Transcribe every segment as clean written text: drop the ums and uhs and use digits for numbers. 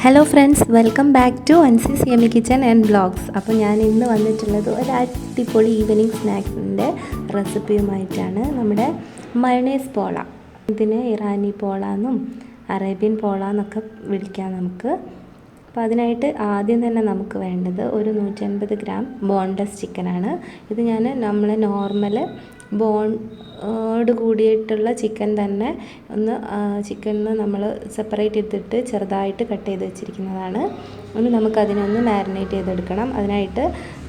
Hello friends, welcome back to Ansi's yummy kitchen and vlogs. അപ്പോൾ ഞാൻ ഇന്ന് വന്നിട്ടുള്ളത് ഒരു അടിപൊളി ഈവനിങ് സ്നാക്സിൻ്റെ റെസിപ്പിയുമായിട്ടാണ്. നമ്മുടെ മയണൈസ് പോള, ഇതിന് ഇറാനി പോള എന്നും അറേബ്യൻ പോള എന്നൊക്കെ വിളിക്കാം നമുക്ക്. അപ്പോൾ അതിനായിട്ട് ആദ്യം തന്നെ നമുക്ക് വേണ്ടത് ഒരു 150 ഗ്രാം ബോൺലെസ് ചിക്കനാണ്. ഇത് ഞാൻ നമ്മളെ നോർമൽ ബോണോട് കൂടിയിട്ടുള്ള ചിക്കൻ തന്നെ ചിക്കനിൽ നമ്മൾ സെപ്പറേറ്റ് എടുത്തിട്ട് ചെറുതായിട്ട് കട്ട് ചെയ്ത് വെച്ചിരിക്കുന്നതാണ്. ഒന്ന് നമുക്കതിനൊന്ന് മാരിനേറ്റ് ചെയ്തെടുക്കണം. അതിനായിട്ട്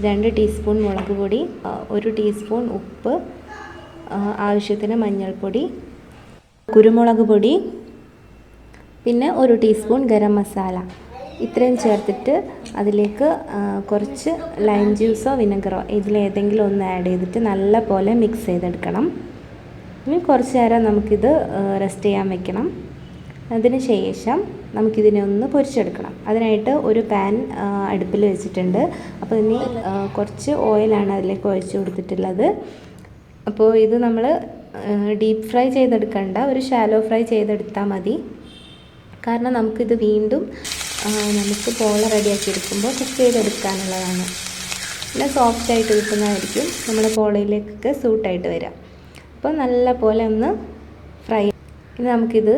2 ടീസ്പൂൺ മുളക് പൊടി, 1 ടീസ്പൂൺ ഉപ്പ്, ആവശ്യത്തിന് മഞ്ഞൾപ്പൊടി, കുരുമുളക് പൊടി, പിന്നെ 1 ടീസ്പൂൺ ഗരം മസാല, ഇത്രയും ചേർത്തിട്ട് അതിലേക്ക് കുറച്ച് ലൈം ജ്യൂസോ വിനെഗറോ ഇതിലേതെങ്കിലും ഒന്ന് ആഡ് ചെയ്തിട്ട് നല്ല പോലെ മിക്സ് ചെയ്തെടുക്കണം. ഇനി കുറച്ച് നേരം നമുക്കിത് റെസ്റ്റ് ചെയ്യാൻ വെക്കണം. അതിന് ശേഷം നമുക്കിതിനെ ഒന്ന് പൊരിച്ചെടുക്കണം. അതിനായിട്ട് ഒരു പാൻ അടുപ്പിൽ വെച്ചിട്ടുണ്ട്. അപ്പോൾ ഇനി കുറച്ച് ഓയിലാണ് അതിലേക്ക് ഒഴിച്ച് കൊടുത്തിട്ടുള്ളത്. അപ്പോൾ ഇത് നമ്മൾ ഡീപ്പ് ഫ്രൈ ചെയ്തെടുക്കണ്ട, ഒരു ഷാലോ ഫ്രൈ ചെയ്തെടുത്താൽ മതി. കാരണം നമുക്കിത് വീണ്ടും നമുക്ക് പോള റെഡിയാക്കി എടുക്കുമ്പോൾ കുക്ക് ചെയ്തെടുക്കാനുള്ളതാണ്. പിന്നെ സോഫ്റ്റായിട്ട് കിട്ടുന്നതായിരിക്കും നമ്മുടെ പോളയിലേക്കൊക്കെ സൂട്ടായിട്ട് വരിക. അപ്പോൾ നല്ല പോലെ ഒന്ന് ഫ്രൈ. ഇനി നമുക്കിത്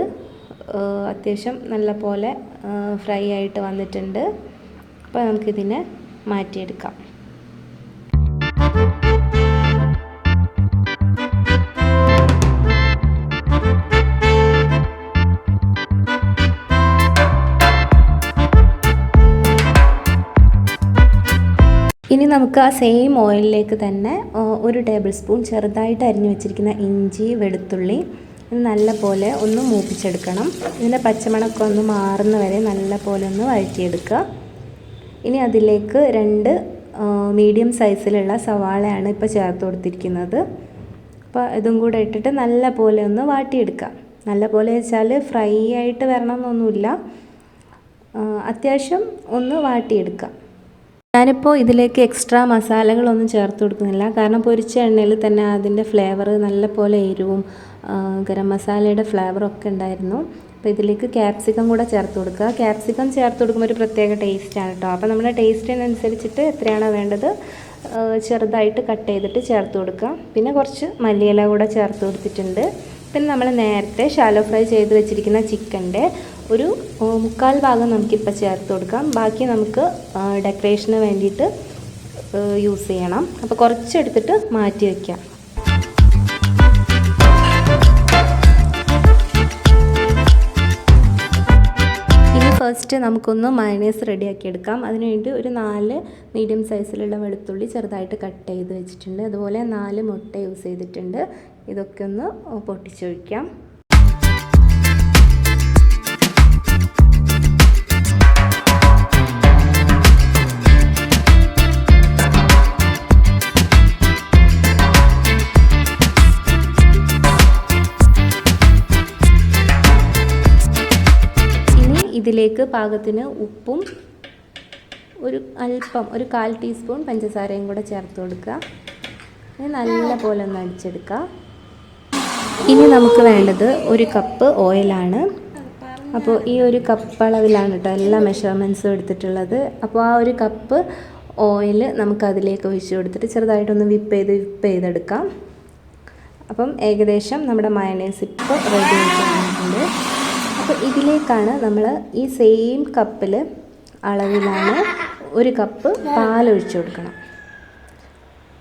അത്യാവശ്യം നല്ല പോലെ ഫ്രൈ ആയിട്ട് വന്നിട്ടുണ്ട്. അപ്പോൾ നമുക്കിതിനെ മാറ്റിയെടുക്കാം. ഇനി നമുക്ക് ആ സെയിം ഓയിലിലേക്ക് തന്നെ 1 ടേബിൾ സ്പൂൺ ചെറുതായിട്ട് അരിഞ്ഞു വെച്ചിരിക്കുന്ന ഇഞ്ചി, വെളുത്തുള്ളി നല്ല പോലെ ഒന്ന് മൂപ്പിച്ചെടുക്കണം. ഇതിൻ്റെ പച്ചമണമൊക്കെ ഒന്ന് മാറുന്ന വരെ നല്ല പോലെ ഒന്ന് വഴറ്റിയെടുക്കുക. ഇനി അതിലേക്ക് 2 മീഡിയം സൈസിലുള്ള സവാളയാണ് ഇപ്പോൾ ചേർത്ത് കൊടുത്തിരിക്കുന്നത്. അപ്പോൾ ഇതും കൂടെ ഇട്ടിട്ട് നല്ല പോലെ ഒന്ന് വാട്ടിയെടുക്കുക. നല്ല പോലെ വെച്ചാൽ ഫ്രൈ ആയിട്ട് വരണം എന്നൊന്നുമില്ല, അത്യാവശ്യം ഒന്ന് വാട്ടിയെടുക്കുക. ഞാനിപ്പോൾ ഇതിലേക്ക് എക്സ്ട്രാ മസാലകളൊന്നും ചേർത്ത് കൊടുക്കുന്നില്ല. കാരണം പൊരിച്ച എണ്ണയിൽ തന്നെ അതിൻ്റെ ഫ്ലേവർ നല്ല പോലെ എരിവും ഗരം മസാലയുടെ ഫ്ലേവറൊക്കെ ഉണ്ടായിരുന്നു. അപ്പോൾ ഇതിലേക്ക് ക്യാപ്സിക്കം കൂടെ ചേർത്ത് കൊടുക്കുക. ക്യാപ്സിക്കം ചേർത്ത് കൊടുക്കുമ്പോൾ ഒരു പ്രത്യേക ടേസ്റ്റാണ് കേട്ടോ. അപ്പോൾ നമ്മുടെ ടേസ്റ്റിനനുസരിച്ചിട്ട് എത്രയാണോ വേണ്ടത് ചെറുതായിട്ട് കട്ട് ചെയ്തിട്ട് ചേർത്ത് കൊടുക്കുക. പിന്നെ കുറച്ച് മല്ലിയില കൂടെ ചേർത്ത് കൊടുത്തിട്ടുണ്ട്. പിന്നെ നമ്മൾ നേരത്തെ ഷാലോ ഫ്രൈ ചെയ്ത് വെച്ചിരിക്കുന്ന ചിക്കൻ്റെ ഒരു 1/4 ഭാഗം നമുക്കിപ്പോൾ ചേർത്ത് കൊടുക്കാം. ബാക്കി നമുക്ക് ഡെക്കറേഷന് വേണ്ടിയിട്ട് യൂസ് ചെയ്യണം. അപ്പോൾ കുറച്ചെടുത്തിട്ട് മാറ്റി വയ്ക്കാം. ഇനി ഫസ്റ്റ് നമുക്കൊന്ന് മയണൈസ് റെഡിയാക്കി എടുക്കാം. അതിനുവേണ്ടി ഒരു 4 മീഡിയം സൈസിലുള്ള വെളുത്തുള്ളി ചെറുതായിട്ട് കട്ട് ചെയ്ത് വെച്ചിട്ടുണ്ട്. അതുപോലെ 4 മുട്ട യൂസ് ചെയ്തിട്ടുണ്ട്. ഇതൊക്കെ ഒന്ന് പൊട്ടിച്ചൊഴിക്കാം. ഇതിലേക്ക് പാകത്തിന് ഉപ്പും ഒരു 1/4 ടീസ്പൂൺ പഞ്ചസാരയും കൂടെ ചേർത്ത് കൊടുക്കുക. നല്ല പോലെ ഒന്ന് അടിച്ചെടുക്കുക. ഇനി നമുക്ക് വേണ്ടത് 1 കപ്പ് ഓയിലാണ്. അപ്പോൾ ഈ 1 കപ്പ് അളവിലാണ് കേട്ടോ എല്ലാ മെഷർമെൻറ്റ്സും എടുത്തിട്ടുള്ളത്. അപ്പോൾ ആ 1 കപ്പ് ഓയിൽ നമുക്കതിലേക്ക് ഒഴിച്ച് കൊടുത്തിട്ട് ചെറുതായിട്ടൊന്ന് വിപ്പ് ചെയ്തെടുക്കാം. അപ്പം ഏകദേശം നമ്മുടെ മയണൈസ് ഇപ്പോൾ റെഡി ആയിട്ടുണ്ട്. അപ്പോൾ ഇതിലേക്കാണ് നമ്മൾ ഈ സെയിം കപ്പിൽ അളവിലാണ് 1 കപ്പ് പാലൊഴിച്ച് കൊടുക്കണം.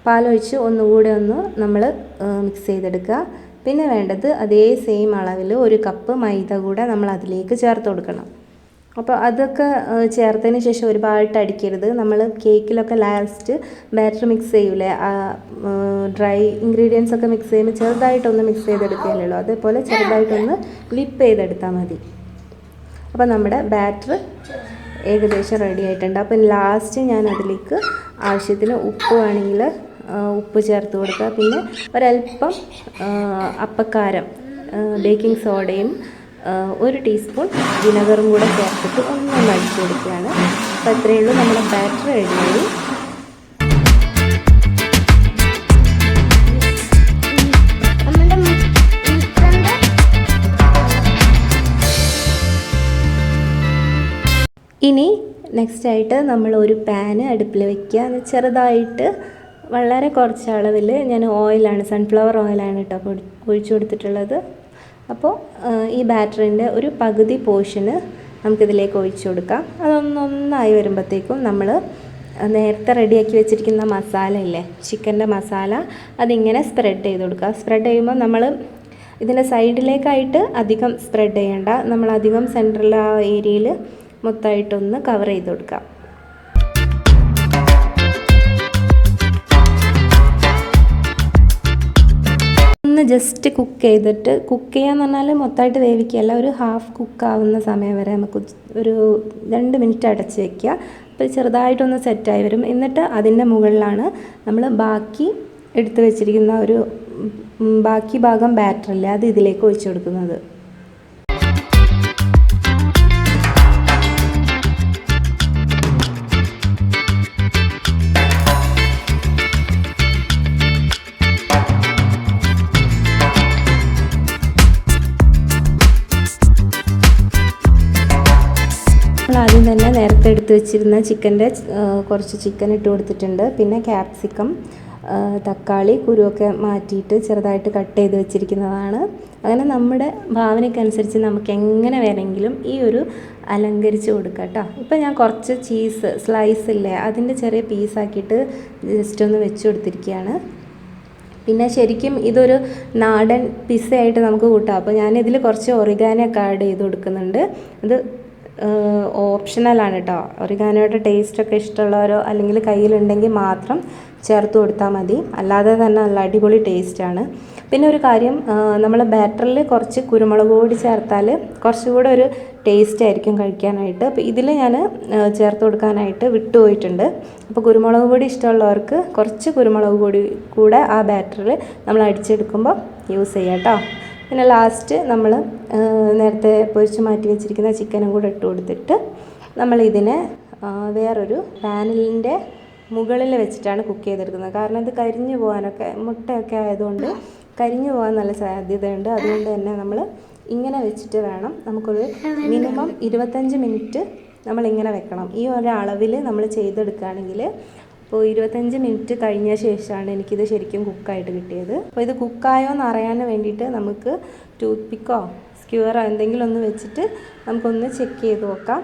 പാലൊഴിച്ച് ഒന്നുകൂടെ ഒന്ന് നമ്മൾ മിക്സ് ചെയ്തെടുക്കുക. പിന്നെ വേണ്ടത് അതേ സെയിം അളവിൽ 1 കപ്പ് മൈദ കൂടെ നമ്മൾ അതിലേക്ക് ചേർത്ത് കൊടുക്കണം. അപ്പോൾ അതൊക്കെ ചേർത്തതിന് ശേഷം ഒരുപാട് അടിക്കരുത്. നമ്മൾ കേക്കിലൊക്കെ ലാസ്റ്റ് ബാറ്റർ മിക്സ് ചെയ്യൂലേ, ഡ്രൈ ഇൻഗ്രീഡിയൻസ് ഒക്കെ മിക്സ് ചെയ്യുമ്പോൾ ചെറുതായിട്ടൊന്ന് മിക്സ് ചെയ്തെടുക്കുകയല്ലേ ഉള്ളൂ. അതേപോലെ ചെറുതായിട്ടൊന്ന് വിപ്പ് ചെയ്തെടുത്താൽ മതി. അപ്പോൾ നമ്മുടെ ബാറ്റർ ഏകദേശം റെഡി ആയിട്ടുണ്ട്. അപ്പം ലാസ്റ്റ് ഞാൻ അതിലേക്ക് ആവശ്യത്തിന് ഉപ്പ് വേണമെങ്കിൽ ഉപ്പ് ചേർത്ത് കൊടുക്കുക. പിന്നെ ഒരല്പം അപ്പക്കാരം, ബേക്കിംഗ് സോഡയും 1 ടീസ്പൂൺ വിനെഗറും കൂടെ ചേർത്തിട്ട് ഒന്ന് അടിച്ചു കൊടുക്കുകയാണ്. അപ്പോൾ അത്രയേ ഉള്ളൂ, നമ്മുടെ ബാറ്റർ റെഡിയായി. ഇനി നെക്സ്റ്റായിട്ട് നമ്മൾ ഒരു പാന് അടുപ്പിൽ വെക്കുക. ചെറുതായിട്ട് വളരെ കുറച്ച് അളവിൽ ഞാൻ ഓയിലാണ്, സൺഫ്ലവർ ഓയിലാണ് കേട്ടോ ഒഴിച്ചു കൊടുത്തിട്ടുള്ളത്. അപ്പോൾ ഈ ബാറ്ററിൻ്റെ ഒരു പകുതി പോർഷന് നമുക്കിതിലേക്ക് ഒഴിച്ചു കൊടുക്കാം. അതൊന്നൊന്നായി വരുമ്പോഴത്തേക്കും നമ്മൾ നേരത്തെ റെഡിയാക്കി വെച്ചിരിക്കുന്ന മസാല ഇല്ലേ, ചിക്കൻ്റെ മസാല, അതിങ്ങനെ സ്പ്രെഡ് ചെയ്ത് കൊടുക്കുക. സ്പ്രെഡ് ചെയ്യുമ്പോൾ നമ്മൾ ഇതിൻ്റെ സൈഡിലേക്കായിട്ട് അധികം സ്പ്രെഡ് ചെയ്യേണ്ട, നമ്മളധികം സെൻറ്ററിൽ ആ ഏരിയയിൽ മൊത്തമായിട്ടൊന്ന് കവർ ചെയ്ത് കൊടുക്കാം. ഒന്ന് ജസ്റ്റ് കുക്ക് ചെയ്തിട്ട്, കുക്ക് ചെയ്യാന്ന് പറഞ്ഞാൽ മൊത്തമായിട്ട് വേവിക്കുകയല്ല, ഒരു ഹാഫ് കുക്കാവുന്ന സമയം വരെ നമുക്ക് ഒരു 2 മിനിറ്റ് അടച്ച് വയ്ക്കുക. അപ്പോൾ ചെറുതായിട്ടൊന്ന് സെറ്റായി വരും. എന്നിട്ട് അതിൻ്റെ മുകളിലാണ് നമ്മൾ ബാക്കി എടുത്ത് വെച്ചിരിക്കുന്ന ഒരു ബാക്കി ഭാഗം ബാറ്ററില്ലേ, അത് ഇതിലേക്ക് ഒഴിച്ചു കൊടുക്കുന്നത്. ആദ്യം തന്നെ നേരത്തെ എടുത്ത് വെച്ചിരുന്ന ചിക്കൻ്റെ കുറച്ച് ചിക്കൻ ഇട്ട് കൊടുത്തിട്ടുണ്ട്. പിന്നെ ക്യാപ്സിക്കം, തക്കാളി കുരുവൊക്കെ മാറ്റിയിട്ട് ചെറുതായിട്ട് കട്ട് ചെയ്ത് വെച്ചിരിക്കുന്നതാണ്. അങ്ങനെ നമ്മുടെ ഭാവനയ്ക്കനുസരിച്ച് നമുക്ക് എങ്ങനെ വേണമെങ്കിലും ഈ ഒരു അലങ്കരിച്ച് കൊടുക്കാം കേട്ടോ. ഇപ്പം ഞാൻ കുറച്ച് ചീസ് സ്ലൈസ് ഇല്ലേ, അതിൻ്റെ ചെറിയ പീസാക്കിയിട്ട് ജസ്റ്റ് ഒന്ന് വെച്ച് കൊടുത്തിരിക്കുകയാണ്. പിന്നെ ശരിക്കും ഇതൊരു നാടൻ പിസ്സയായിട്ട് നമുക്ക് കൂട്ടാം. അപ്പോൾ ഞാനിതിൽ കുറച്ച് ഒറിഗാനൊക്കെ ആഡ് ചെയ്ത് കൊടുക്കുന്നുണ്ട്. അത് ഓപ്ഷണലാണ് കേട്ടോ. ഒറിഗാനോയുടെ ടേസ്റ്റൊക്കെ ഇഷ്ടമുള്ളവരോ അല്ലെങ്കിൽ കയ്യിലുണ്ടെങ്കിൽ മാത്രം ചേർത്ത് കൊടുത്താൽ മതി, അല്ലാതെ തന്നെ നല്ല അടിപൊളി ടേസ്റ്റാണ്. പിന്നെ ഒരു കാര്യം, നമ്മൾ ബാറ്ററിൽ കുറച്ച് കുരുമുളക് പൊടി ചേർത്താൽ കുറച്ചുകൂടെ ഒരു ടേസ്റ്റ് ആയിരിക്കും കഴിക്കാനായിട്ട്. അപ്പോൾ ഇതിൽ ഞാൻ ചേർത്ത് കൊടുക്കാനായിട്ട് വിട്ടുപോയിട്ടുണ്ട്. അപ്പോൾ കുരുമുളക് പൊടി ഇഷ്ടമുള്ളവർക്ക് കുറച്ച് കുരുമുളക് പൊടി കൂടെ ആ ബാറ്ററിൽ നമ്മൾ അടിച്ചെടുക്കുമ്പോൾ യൂസ് ചെയ്യാം കേട്ടോ. പിന്നെ ലാസ്റ്റ് നമ്മൾ നേരത്തെ പൊരിച്ച് മാറ്റി വെച്ചിരിക്കുന്ന ചിക്കനും കൂടെ ഇട്ട് കൊടുത്തിട്ട് നമ്മളിതിനെ വേറൊരു പാനിലിൻ്റെ മുകളിൽ വെച്ചിട്ടാണ് കുക്ക് ചെയ്തെടുക്കുന്നത്. കാരണം ഇത് കരിഞ്ഞു പോകാനൊക്കെ, മുട്ടയൊക്കെ ആയതുകൊണ്ട് കരിഞ്ഞു പോകാൻ നല്ല സാധ്യതയുണ്ട്. അതുകൊണ്ട് തന്നെ നമ്മൾ ഇങ്ങനെ വെച്ചിട്ട് വേണം, നമുക്കൊരു മിനിമം 25 മിനിറ്റ് നമ്മളിങ്ങനെ വെക്കണം. ഈ ഒരളവിൽ നമ്മൾ ചെയ്തെടുക്കുകയാണെങ്കിൽ അപ്പോൾ 25 മിനിറ്റ് കഴിഞ്ഞ ശേഷമാണ് എനിക്കിത് ശരിക്കും കുക്കായിട്ട് കിട്ടിയത്. അപ്പോൾ ഇത് കുക്കായോ എന്ന് അറിയാൻ വേണ്ടിയിട്ട് നമുക്ക് ടൂത്ത് പിക്കോ സ്ക്യൂറോ എന്തെങ്കിലും ഒന്ന് വെച്ചിട്ട് നമുക്കൊന്ന് ചെക്ക് ചെയ്ത് നോക്കാം.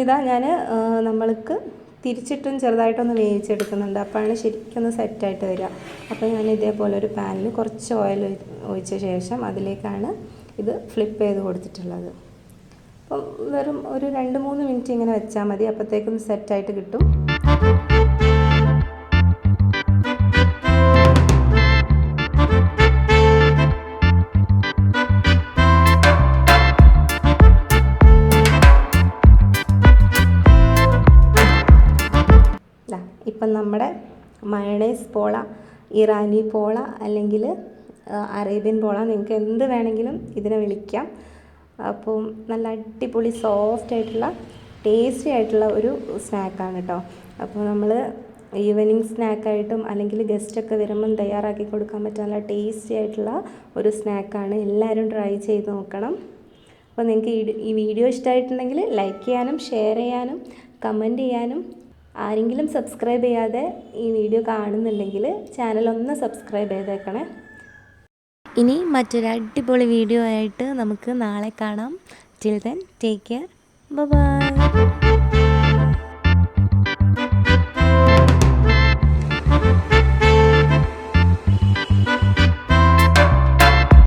ഇതാ ഞാൻ നമ്മൾക്ക് തിരിച്ചിട്ടും ചെറുതായിട്ടൊന്ന് വേവിച്ചെടുക്കുന്നുണ്ട്. അപ്പോഴാണ് ശരിക്കും ഒന്ന് സെറ്റായിട്ട് വരിക. അപ്പോൾ ഞാൻ ഇതേപോലെ ഒരു പാനിൽ കുറച്ച് ഓയിൽ ഒഴിച്ച ശേഷം അതിലേക്കാണ് ഇത് ഫ്ലിപ്പ് ചെയ്ത് കൊടുത്തിട്ടുള്ളത്. അപ്പം വെറും ഒരു 2-3 മിനിറ്റ് ഇങ്ങനെ വെച്ചാൽ മതി, അപ്പോഴത്തേക്കും സെറ്റായിട്ട് കിട്ടും. ഇപ്പം നമ്മുടെ മയണൈസ് പോള, ഇറാനി പോള അല്ലെങ്കിൽ അറേബ്യൻ പോള, നിങ്ങൾക്ക് എന്ത് വേണമെങ്കിലും ഇതിനെ വിളിക്കാം. അപ്പം നല്ല അടിപൊളി സോഫ്റ്റ് ആയിട്ടുള്ള ടേസ്റ്റി ആയിട്ടുള്ള ഒരു സ്നാക്കാണ് കേട്ടോ. അപ്പോൾ നമ്മൾ ഈവനിങ് സ്നാക്കായിട്ടും അല്ലെങ്കിൽ ഗസ്റ്റൊക്കെ വരുമ്പം തയ്യാറാക്കി കൊടുക്കാൻ പറ്റുന്ന നല്ല ടേസ്റ്റി ആയിട്ടുള്ള ഒരു സ്നാക്കാണ്. എല്ലാവരും ട്രൈ ചെയ്ത് നോക്കണം. അപ്പോൾ നിങ്ങൾക്ക് ഈ വീഡിയോ ഇഷ്ടമായിട്ടുണ്ടെങ്കിൽ ലൈക്ക് ചെയ്യാനും ഷെയർ ചെയ്യാനും കമൻറ്റ് ചെയ്യാനും, ആരെങ്കിലും സബ്സ്ക്രൈബ് ചെയ്യാതെ ഈ വീഡിയോ കാണുന്നുണ്ടെങ്കിൽ ചാനലൊന്ന് സബ്സ്ക്രൈബ് ചെയ്തേക്കണേ. ഇനി മറ്റൊരു അടിപൊളി വീഡിയോ ആയിട്ട് നമുക്ക് നാളെ കാണാം. Till then take care, bye bye.